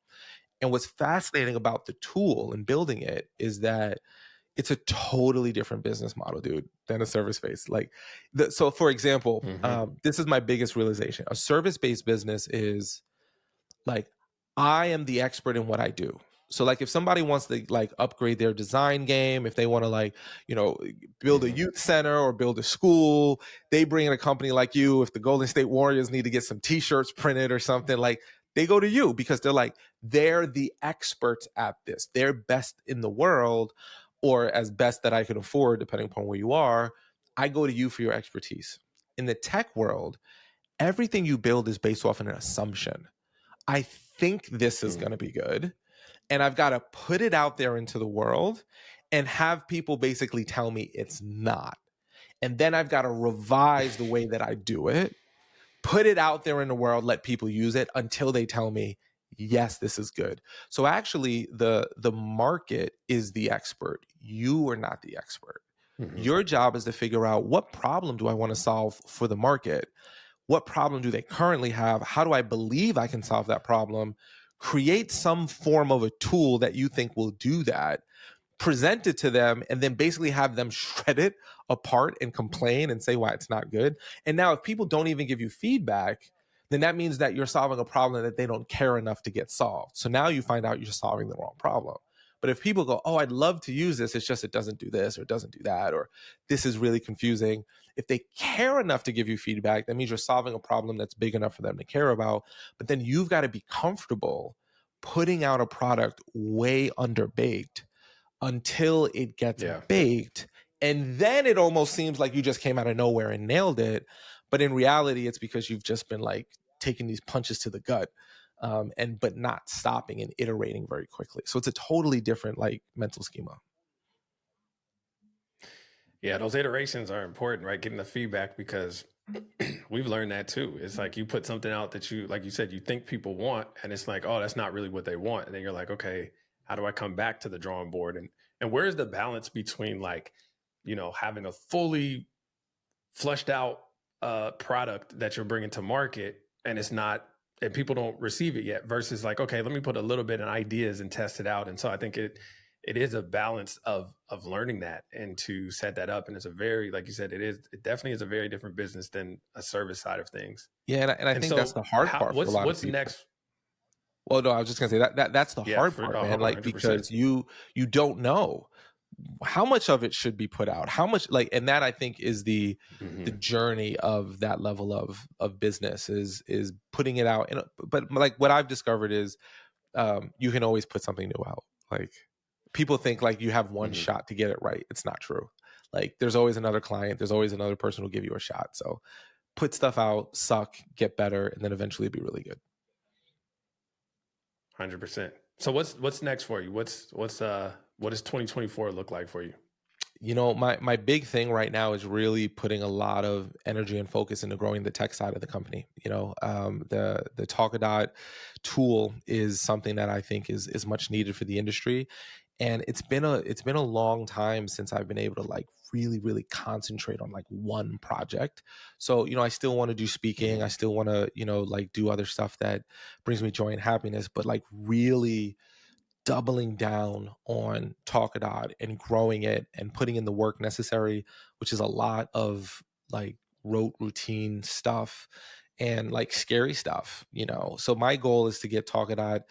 And what's fascinating about the tool and building it is that it's a totally different business model, dude, than a service-based. So for example, Mm-hmm. this is my biggest realization. A service-based business is like, I am the expert in what I do. So like if somebody wants to like upgrade their design game, if they want to like, build a Mm-hmm. youth center or build a school, they bring in a company like you. If the Golden State Warriors need to get some t-shirts printed or something, like they go to you because they're the experts at this. They're best in the world, or as best that I can afford, depending upon where you are. I go to you for your expertise. In the tech world, everything you build is based off an assumption. I think this is Mm-hmm. going to be good. And I've got to put it out there into the world and have people basically tell me it's not. And then I've got to revise the way that I do it, put it out there in the world, let people use it until they tell me, yes, this is good. So actually the market is the expert. You are not the expert. Hmm. Your job is to figure out, what problem do I want to solve for the market? What problem do they currently have? How do I believe I can solve that problem? Create some form of a tool that you think will do that, present it to them, and then basically have them shred it apart and complain and say why it's not good. And now if people don't even give you feedback, then that means that you're solving a problem that they don't care enough to get solved. So now you find out you're solving the wrong problem. But if people go, oh, I'd love to use this, it's just it doesn't do this or it doesn't do that, or this is really confusing. If they care enough to give you feedback, that means you're solving a problem that's big enough for them to care about. But then you've got to be comfortable putting out a product way underbaked until it gets Yeah. baked. And then it almost seems like you just came out of nowhere and nailed it. But in reality, it's because you've just been like taking these punches to the gut, but not stopping and iterating very quickly. So it's a totally different like mental schema. Yeah, those iterations are important, right? Getting the feedback, because we've learned that too. It's like you put something out that you, like you said, you think people want, and it's like, oh, that's not really what they want. And then you're like, okay, how do I come back to the drawing board? And where's the balance between, like, having a fully flushed out product that you're bringing to market, and it's not, and people don't receive it yet, versus like, okay, let me put a little bit in ideas and test it out. And so I think it is a balance of learning that and to set that up. And it's a very, like you said, it definitely is a very different business than a service side of things. Yeah, and I And think that's so the hard how part for a lot of what's people. next? Well, no, I was just gonna say that's the Yeah, hard for part, man. Like 100%. because you don't know how much of it should be put out, how much, like, and that I think is the Hmm. journey of that level of business is putting it out. And but like what I've discovered is you can always put something new out. Like people think like you have one Hmm. shot to get it right. It's not true. Like there's always another client. There's always another person who'll give you a shot. So put stuff out, suck, get better, and then eventually be really good. 100%. So what's next for you? What does 2024 look like for you? My big thing right now is really putting a lot of energy and focus into growing the tech side of the company. The Talkadot tool is something that I think is much needed for the industry, and it's been a long time since I've been able to like really concentrate on like one project. So I still want to do speaking, I Hmm. still want to like do other stuff that brings me joy and happiness, but like really doubling down on Talkadot and growing it and putting in the work necessary, which is a lot of like rote routine stuff and like scary stuff. So my goal is to get Talkadot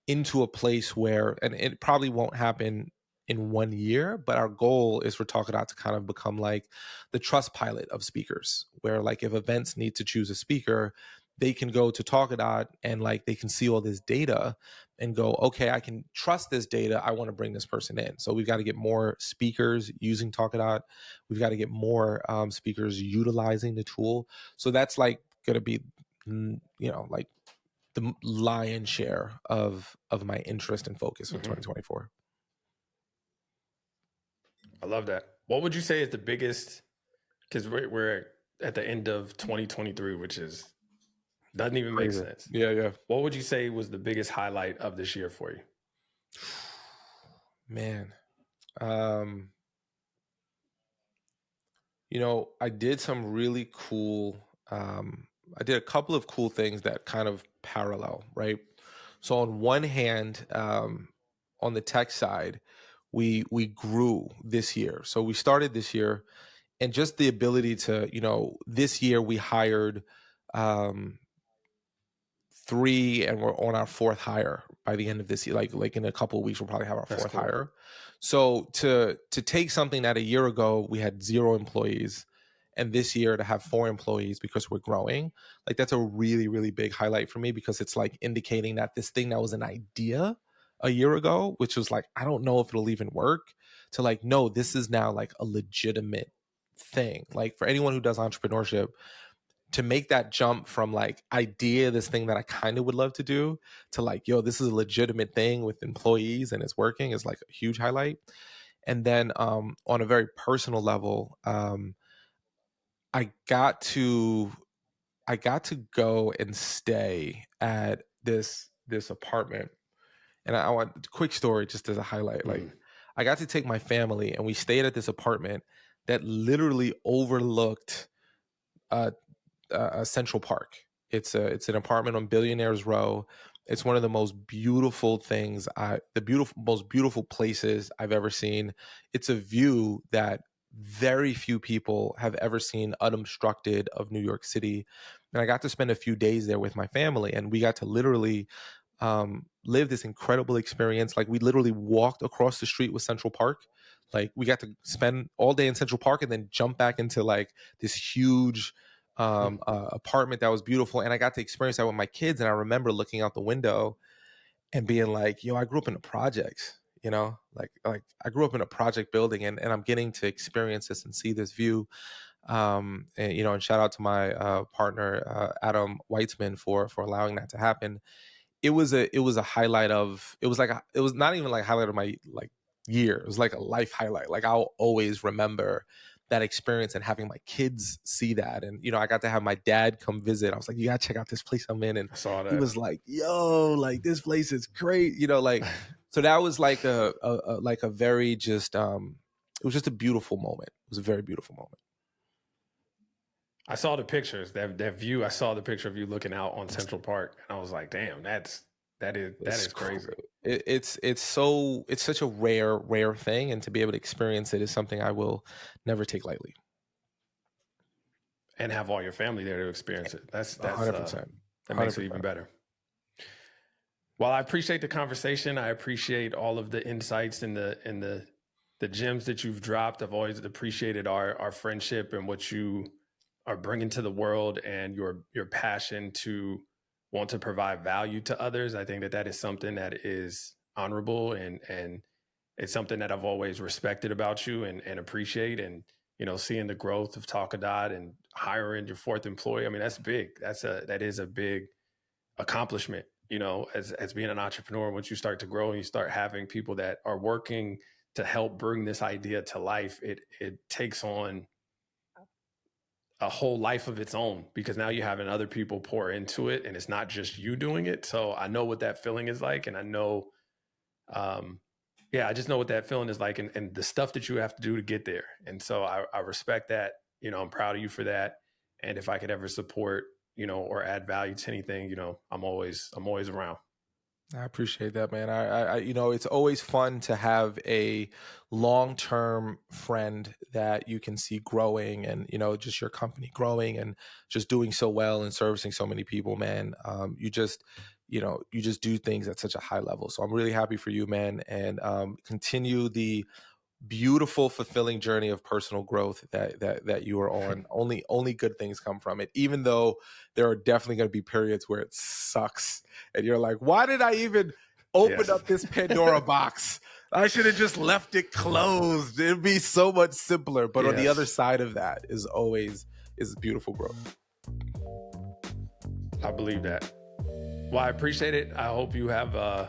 into a place where, and it probably won't happen in 1 year, but our goal is for Talkadot to kind of become like the trust pilot of speakers, where like if events need to choose a speaker, they can go to Talkadot and like they can see all this data and go, okay, I can trust this data. I want to bring this person in. So we've got to get more speakers using Talkadot. We've got to get more speakers utilizing the tool. So that's like going to be, like the lion's share of my interest and focus for Hmm. 2024. I love that. What would you say is the biggest? Because we're at the end of 2023, which is doesn't even make Crazy. sense. Yeah, yeah. What would you say was the biggest highlight of this year for you? Man. Um, I did some really cool, I did a couple of cool things that kind of parallel, right? So on one hand, on the tech side, we grew this year. So we started this year, and just the ability to, this year we hired um, three, and we're on our fourth hire by the end of this year. Like in a couple of weeks, we'll probably have our That's fourth cool. hire. So to take something that a year ago we had 0 employees, and this year to have 4 employees because we're growing, like that's a really really big highlight for me, because it's like indicating that this thing that was an idea a year ago, which was like I don't know if it'll even work, to like no, this is now like a legitimate thing. Like for anyone who does entrepreneurship, to make that jump from like idea, this thing that I kind of would love to do, to like, yo, this is a legitimate thing with employees and it's working, is like a huge highlight. And then on a very personal level, I got to I got to go and stay at this this apartment, and I want a quick story just as a highlight. Like, I got to take my family, and we stayed at this apartment that literally overlooked Central Park. It's an apartment on Billionaires Row. It's one of the most beautiful things, most beautiful places I've ever seen. It's a view that very few people have ever seen unobstructed of New York City. And I got to spend a few days there with my family, and we got to literally live this incredible experience. Like, we literally walked across the street with Central Park. Like, we got to spend all day in Central Park and then jump back into like this huge apartment that was beautiful. And I got to experience that with my kids. And I remember looking out the window and being like, yo, I grew up in the projects, you know, like I grew up in a project building, and I'm getting to experience this and see this view. And, you know, and shout out to my partner, Adam Weitzman, for allowing that to happen. It was a highlight of, it was not even like a highlight of my like year. It was like a life highlight. Like, I'll always remember that experience and having my kids see that. And, you know, I got to have my dad come visit. I was like, you gotta check out this place I'm in. And I saw that. He was like, yo, like, this place is great. You know, like, so that was like a very just, it was just a beautiful moment. It was a very beautiful moment. I saw the pictures, that view. I saw the picture of you looking out on Central Park, and I was like, damn, that is crazy. It's such a rare thing, and to be able to experience it is something I will never take lightly. And have all your family there to experience it. That's 100%. That makes it even better. Well, I appreciate the conversation. I appreciate all of the insights and the gems that you've dropped. I've always appreciated our friendship and what you are bringing to the world, and your passion to want to provide value to others. I think that is something that is honorable, and it's something that I've always respected about you and appreciate. And, you know, seeing the growth of Talkadot and hiring your 4th employee, I mean, that's big. That is a big accomplishment, you know, as being an entrepreneur. Once you start to grow and you start having people that are working to help bring this idea to life, it takes on a whole life of its own, because now you're having other people pour into it, and it's not just you doing it. So I know what that feeling is like, and I know, I just know what that feeling is like, and the stuff that you have to do to get there. And so I respect that. You know, I'm proud of you for that. And if I could ever support, you know, or add value to anything, you know, I'm always around. I appreciate that, man. I you know, it's always fun to have a long-term friend that you can see growing, and, you know, just your company growing and just doing so well and servicing so many people, man. You just do things at such a high level. So I'm really happy for you, man, and continue the beautiful, fulfilling journey of personal growth that you are on. Only good things come from it, even though there are definitely going to be periods where it sucks and you're like, why did I even open up this Pandora box? I should have just left it closed. It'd be so much simpler. But on the other side of that is beautiful growth. I believe that. Well, I appreciate it. I hope you have an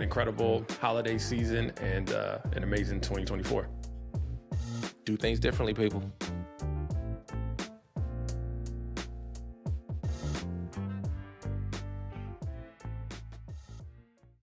incredible holiday season and an amazing 2024. Do things differently, people.